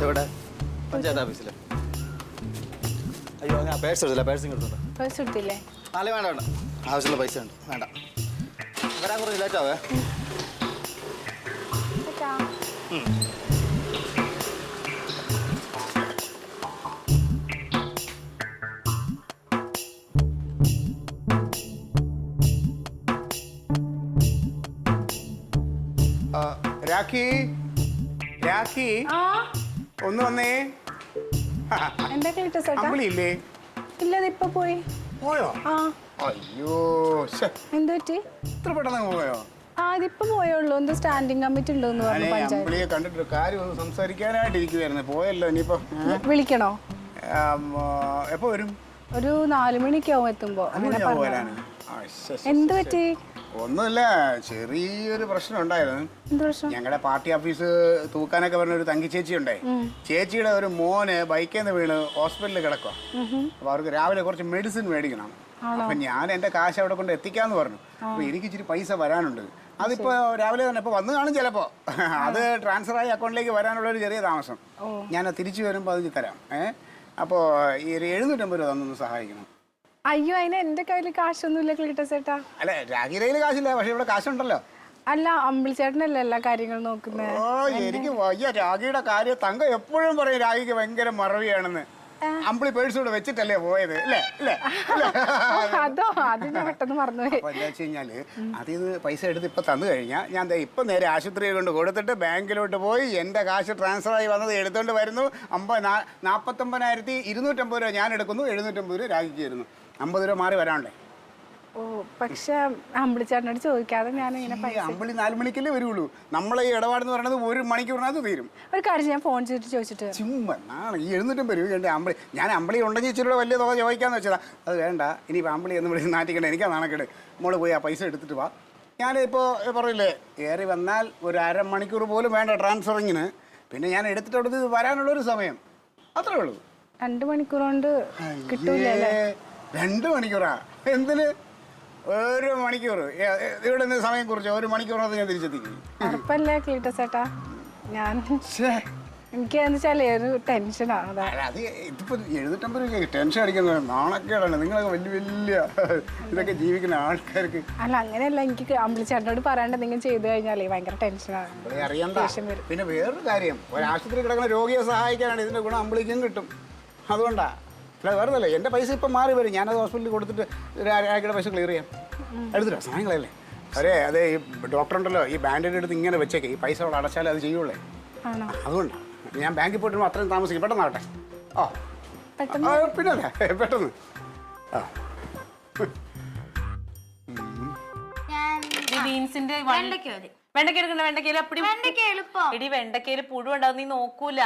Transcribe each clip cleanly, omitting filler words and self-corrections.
എവിടെ? പഞ്ചായത്ത് ഓഫീസിൽ. അയ്യോ ഞാൻ പേഴ്സ് എടുത്തില്ല, പേഴ്സ് എടുത്തോട്ടെ. പേഴ്സ് എടുത്തില്ലേ? നാളെ വേണ്ട വേണ്ട, ആവശ്യമുള്ള പൈസ ഉണ്ട്, വേണ്ട. വരാൻ കുറച്ച് ലേറ്റാവേ. രാഖി, രാഖി ഒന്ന് വന്നേ. അമ്പിളിയില്ലേ? ഇല്ല, ഇപ്പൊ പോയി. പോയോ? അയ്യോ, എന്ത് പറ്റി? ഇത്ര പെട്ടെന്ന് പോയോ? ഇതിപ്പോ പോയുള്ളൂ. എന്തോ സ്റ്റാൻഡിങ് കമ്മിറ്റി ഉണ്ടോന്ന് പറഞ്ഞു. അമ്പിളിയെ കണ്ടിട്ട് കാര്യം ഒന്ന് സംസാരിക്കാനായിട്ട് ഇരിക്കുവായിരുന്നു. പോയല്ലോ. ഇനിയിപ്പോ വിളിക്കണോ? എപ്പോ വരും? ഒരു 4 മണിക്ക് ആവും എത്തുമ്പോ. എന്ത് പറ്റി? ഒന്നുമില്ല, ചെറിയൊരു പ്രശ്നം ഉണ്ടായിരുന്നു. എന്ത് പ്രശ്നം? ഞങ്ങളുടെ പാർട്ടി ഓഫീസ് തൂക്കാനൊക്കെ പറഞ്ഞ ഒരു തങ്കി ചേച്ചി ഉണ്ടേ. ചേച്ചിയുടെ ഒരു മോന് ബൈക്കിൽ നിന്ന് വീണ് ഹോസ്പിറ്റലിൽ കിടക്കുക. അപ്പൊ അവർക്ക് രാവിലെ കുറച്ച് മെഡിസിൻ മേടിക്കണം. അപ്പൊ ഞാൻ എന്റെ കാശ് അവിടെ കൊണ്ട് എത്തിക്കാന്ന് പറഞ്ഞു. അപ്പൊ എനിക്ക് ഇച്ചിരി പൈസ വരാനുണ്ട്. അതിപ്പോ രാവിലെ തന്നെ ഇപ്പൊ വന്നു കാണും ചിലപ്പോ. അത് ട്രാൻസ്ഫർ ആയി അക്കൗണ്ടിലേക്ക് വരാനുള്ള ഒരു ചെറിയ താമസം. ഞാൻ തിരിച്ചു വരുമ്പോ അത് തരാം. അപ്പോ ഈ 750 രൂപ തന്നൊന്ന് സഹായിക്കണം. അയ്യോ, അതിന് എന്റെ കയ്യിൽ കാശൊന്നുമില്ല ക്ലീറ്റസ് ചേട്ടാ. അല്ല, രാഖിയുടെ കയ്യിൽ കാശില്ല, പക്ഷെ ഇവിടെ കാശുണ്ടല്ലോ. അല്ല, അമ്പിളി ചേട്ടനല്ലേ എല്ലാ കാര്യങ്ങളും നോക്കുന്നത്. ഓ, എനിക്ക് വയ്യ. രാഖിയുടെ കാര്യം തങ്ക എപ്പോഴും പറയും രാഖിക്ക് ഭയങ്കര മറവിയാണെന്ന്. അമ്പിളി പേഴ്സ് കൂടെ വെച്ചിട്ടല്ലേ പോയത്, അല്ലേ? അതോ, അത് ഞാൻ പെട്ടെന്ന് മറന്നുപോയി. അപ്പൊ എന്താ വെച്ച് കഴിഞ്ഞാല് അതിന്ന് പൈസ എടുത്ത് ഇപ്പൊ തന്നു കഴിഞ്ഞാൽ ഞാൻ ഇപ്പൊ നേരെ ആശുപത്രിയിൽ കൊണ്ട് കൊടുത്തിട്ട് ബാങ്കിലോട്ട് പോയി എന്റെ കാശ് ട്രാൻസ്ഫർ ആയി വന്നത് എടുത്തോണ്ട് വരുന്നു. 49,250 രൂപ ഞാൻ എടുക്കുന്നു, 750 രൂപ രാഖിക്ക് തരുന്നു. 50 രൂപ മാറി വരാണ്ടേ? ഓ, പക്ഷെ അമ്പിളി ചേട്ടനോട് ചോദിക്കാതെ ഞാൻ ഇങ്ങനെ അമ്പിളി 4 മണിക്കല്ലേ വരുള്ളൂ. നമ്മളെ ഈ ഇടപാടെന്ന് പറയുന്നത് 1 മണിക്കൂറിനകത്ത് തീരും. ഒരു കാര്യം ഞാൻ ഫോൺ ചെയ്തിട്ട് ചോദിച്ചിട്ട്. ചുമ്മാ ഈ 750 രൂപ എൻ്റെ അമ്പിളി. ഞാൻ അമ്പിളി ഉണ്ടെങ്കിൽ ഇച്ചിരി വലിയ തുക ചോദിക്കാന്ന് വെച്ചതാ. അത് വേണ്ട, ഇനിയിപ്പോൾ അമ്പിളി എന്ന് വിളിച്ച് നാട്ടിക്കണ്ട. എനിക്കാ നാണക്കേട്. മോള് പോയി ആ പൈസ എടുത്തിട്ട് വാ. ഞാനിപ്പോൾ പറയില്ലേ, കയറി വന്നാൽ ഒരു 1/2 മണിക്കൂർ പോലും വേണ്ട ട്രാൻസ്ഫറിങ്ങിന്. പിന്നെ ഞാൻ എടുത്തിട്ട് അവിടുന്ന് വരാനുള്ളൊരു സമയം അത്രേ ഉള്ളൂ. 2 മണിക്കൂർ കൊണ്ട് കിട്ടൂലേ? 2 മണിക്കൂറാ? എന്തിന് 1 മണിക്കൂർ? ഇവിടെ നിന്ന് സമയം കുറിച്ച് 1 മണിക്കൂറിനകത്ത് ഞാൻ തിരിച്ചെത്തിക്കും. ഉറപ്പല്ലേ ക്ലീറ്റസ് ചേട്ടാ? ഞാൻ എനിക്ക് എന്ന് വെച്ചാലേ ഒരു ടെൻഷനാണ്. അത് ഇതിപ്പോ 750 രൂപ ടെൻഷൻ അടിക്കുന്നത് നാണക്കേടാണ്. നിങ്ങളൊക്കെ വലിയ ഇതൊക്കെ ജീവിക്കുന്ന ആൾക്കാർക്ക്. അല്ല, അങ്ങനെയല്ല. എനിക്ക് അമ്പിളി ചേട്ടനോട് പറയാണ്ട് നിങ്ങൾ ചെയ്തു കഴിഞ്ഞാലേ ഭയങ്കര ടെൻഷനാണ്. അറിയണ്ട. പിന്നെ വേറൊരു കാര്യം, ഒരു ആശുപത്രി കിടക്കുന്ന രോഗിയെ സഹായിക്കാനാണ് ഇതിന്റെ ഗുണം അമ്പിളിക്കും കിട്ടും. അതുകൊണ്ടാ. അല്ല, വേറെന്നല്ലേ, എൻ്റെ പൈസ ഇപ്പം മാറി വരും. ഞാനത് ഹോസ്പിറ്റലിൽ കൊടുത്തിട്ട് രാഖിയുടെ പൈസ ക്ലിയർ ചെയ്യാം. എടുത്തിട്ടോ, സമയങ്ങളല്ലേ? അതെ, ഈ ഡോക്ടർ ഉണ്ടല്ലോ, ഈ ബാൻഡേഡ് എടുത്ത് ഇങ്ങനെ വെച്ചേക്കെ. ഈ പൈസ അവിടെ അടച്ചാലേ അത് ചെയ്യുള്ളേ. അതുകൊണ്ടാണ് ഞാൻ ബാങ്കിൽ പോയിട്ട് അത്രയും താമസിക്കും. പെട്ടെന്നാവട്ടെ. പിന്നല്ലേ, പെട്ടെന്ന്. വെണ്ടക്കയില് പുഴു ഉണ്ടാവും, നീ നോക്കൂല.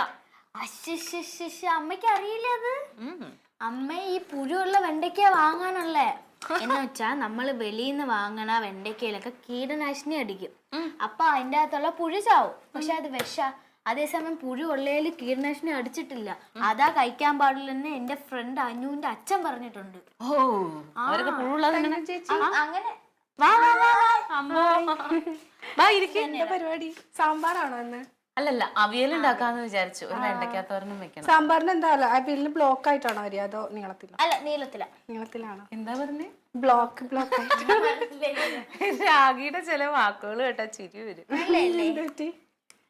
അമ്മയ്ക്ക് അറിയില്ല അത്. അമ്മ ഈ പുഴുള്ള വെണ്ടയ്ക്ക വാങ്ങാനുള്ളേ. എന്ന് വെച്ചാ നമ്മള് വെളിയിൽ നിന്ന് വാങ്ങണ വെണ്ടയ്ക്കയിലൊക്കെ കീടനാശിനി അടിക്കും. അപ്പൊ അതിന്റെ അകത്തുള്ള പുഴു ചാവും. പക്ഷെ അത് വിഷ. അതേസമയം പുഴു ഉള്ളതിൽ കീടനാശിനി അടിച്ചിട്ടില്ല. അതാ കഴിക്കാൻ പാടില്ലെന്ന് എന്റെ ഫ്രണ്ട് അനുവിന്റെ അച്ഛൻ പറഞ്ഞിട്ടുണ്ട്. അങ്ങനെ പരിപാടി സാമ്പാറാണോ എന്ന്? അല്ലല്ല, അവിയൽ ഉണ്ടാക്കാന്ന് വിചാരിച്ചു. ഒരു വെണ്ടയ്ക്കാത്തോരനും വെക്കണം. സാമ്പാറിന് എന്താ അവിയലിന് ബ്ലോക്ക് ആയിട്ടാണോ അറിയാ, അതോ നീളത്തിലോ? അല്ല, നീളത്തിലാണോ? എന്താ പറഞ്ഞേ? ബ്ലോക്ക് രാഗിയുടെ ചില വാക്കുകൾ കേട്ടാ ചിരി വരും.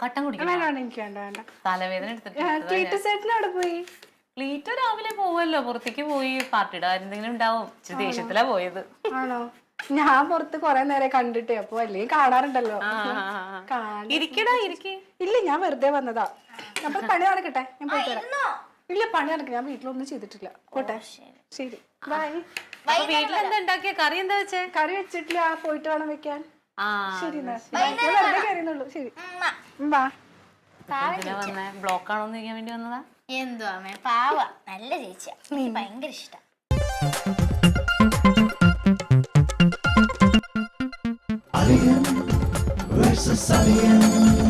കട്ടൻ കുടിക്കണം. എനിക്ക് വേണ്ട. തലവേദന എടുത്തിട്ട് പോയി. ക്ലീറ്റോ രാവിലെ പോവല്ലോ, പുറത്തേക്ക് പോയി. പാർട്ടിയുടെ കാര്യം എന്തെങ്കിലും ഉണ്ടാവും. ഇച്ചിരി ദേഷ്യത്തിലാ പോയത്. ആണോ? ഞാൻ പുറത്ത് കൊറേ നേരം കണ്ടിട്ടേ. അപ്പൊ അല്ലെങ്കിൽ കാണാറുണ്ടല്ലോ. ഇല്ല, ഞാൻ വെറുതെ വന്നതാ. അപ്പൊ പണി നടക്കട്ടെ, ഞാൻ പോയിട്ട് വരാം. ഇല്ല, പണി നടക്കട്ടെ, ഞാൻ വീട്ടിലൊന്നും ചെയ്തിട്ടില്ല. പോട്ടെ, ശരി, ബൈ. വീട്ടിലെന്താ ഉണ്ടാക്കിയ? കറി എന്താ വെച്ചേ? കറി വെച്ചിട്ടില്ല, പോയിട്ട് വേണം വെക്കാൻ. ശരി, വെറുതെ കയറിയുന്നുള്ളൂ. ശരി, വാ. ബ്ലോക്ക് ആണോന്ന് ചോദിക്കാൻ വേണ്ടി വന്നതാ. എന്തുവാ പാവ, നല്ല ചേച്ചിയാ, ഭയങ്കര ഇഷ്ടം. Alien versus Alien.